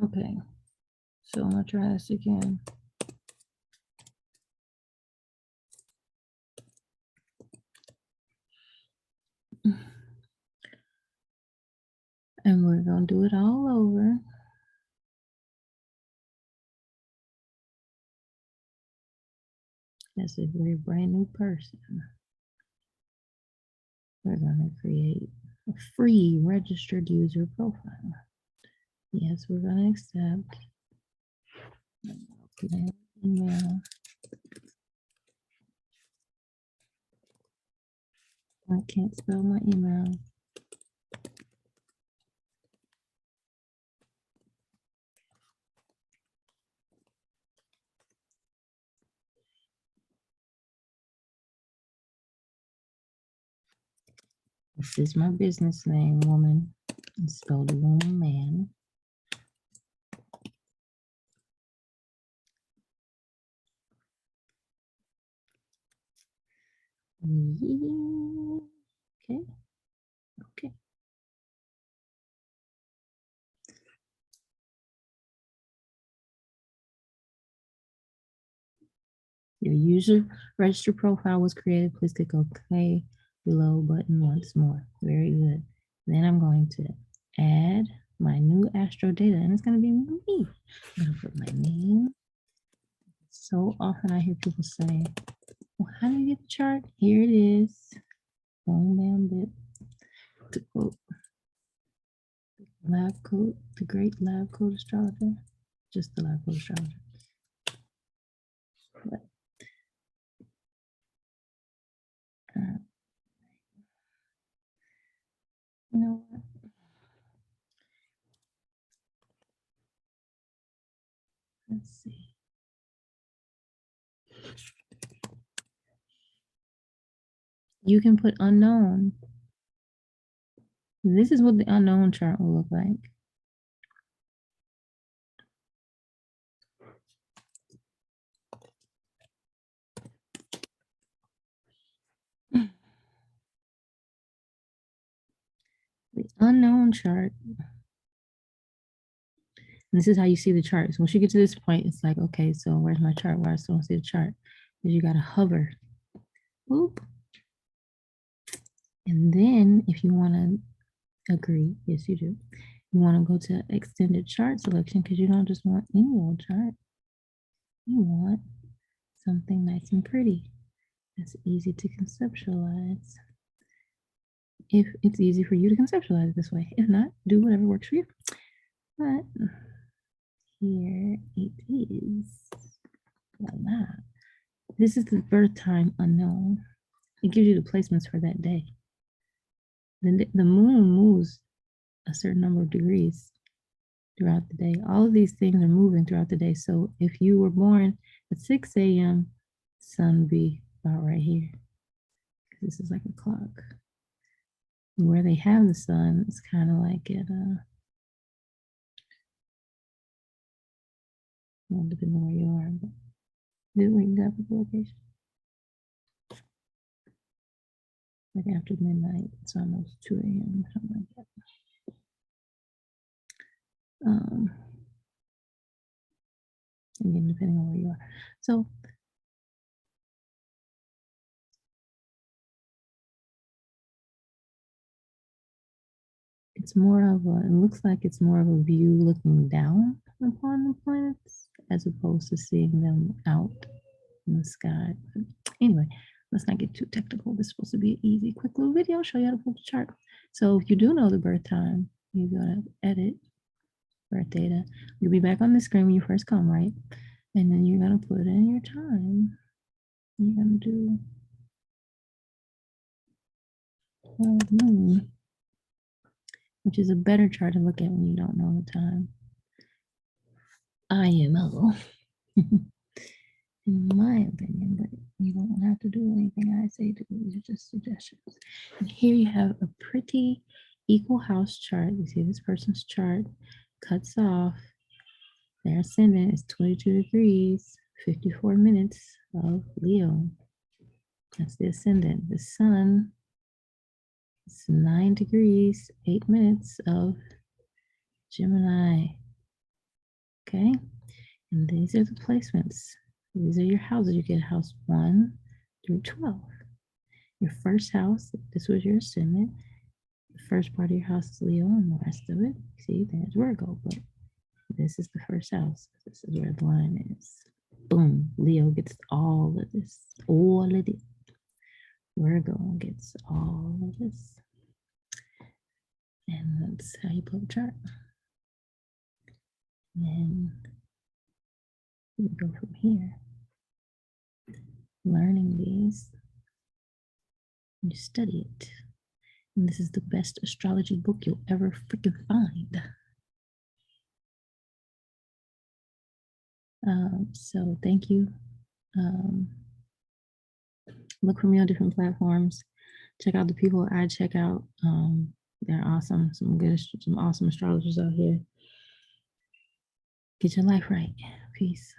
Okay, so I'm gonna try this again. And we're gonna do it all over. As if we're a brand new person. We're gonna create a free registered user profile. Yes, we're gonna accept. Email. I can't spell my email. This is my business name, woman. It's spelled woman. Yeah. Okay. Okay. Your user register profile was created. Please click OK below button once more. Very good. Then I'm going to add my new Astro data, and it's going to be me. I'm going to put my name. So often I hear people say, well, how do you get the chart? Here it is. Boom, bam, bit. To quote Lab Coat, the great Lab Coat astrologer, just the Lab Coat astrologer. But, you know what? Let's see. You can put unknown. This is what the unknown chart will look like. The unknown chart. And this is how you see the chart. So once you get to this point, it's like, okay, so where's my chart? Why I still don't see the chart? Because you got to hover. Oop. And then if you want to agree, yes, you do. You want to go to extended chart selection because you don't just want any old chart. You want something nice and pretty. That's easy to conceptualize. If it's easy for you to conceptualize it this way. If not, do whatever works for you. But here it is. Voila. This is the birth time unknown. It gives you the placements for that day. The moon moves a certain number of degrees throughout the day. All of these things are moving throughout the day. So if you were born at 6 a.m., sun would be about right here. This is like a clock. Where they have the sun, it's kind of like at well, depending on where you are, but do we got the location? Like after midnight, it's almost 2 a.m. something like that. Again, depending on where you are. So it's more of a, it looks like it's more of a view looking down upon the planets as opposed to seeing them out in the sky. But anyway, let's not get too technical. This is supposed to be an easy, quick little video. Show you how to pull the chart. So if you do know the birth time, you go to edit birth data. You'll be back on the screen when you first come, right? And then you're gonna put in your time. You're gonna do moon, which is a better chart to look at when you don't know the time. IMO, in my opinion, but you don't have to do anything I say to. These are just suggestions. And here you have a pretty equal house chart. You see this person's chart cuts off. Their ascendant is 22 degrees, 54 minutes of Leo. That's the ascendant. The sun is 9 degrees, 8 minutes of Gemini. Okay. And these are the placements. These are your houses. You get house 1 through 12. Your first house, this was your ascendant. The first part of your house is Leo, and the rest of it, see, there's Virgo. But this is the first house. This is where the line is. Boom. Leo gets all of this. All of it. Virgo gets all of this. And that's how you pull a chart. And then you go from here. Learning these. You study it. And this is the best astrology book you'll ever freaking find. So thank you. Look for me on different platforms. Check out the people I check out. They're awesome. Some awesome astrologers out here. Get your life right. Peace.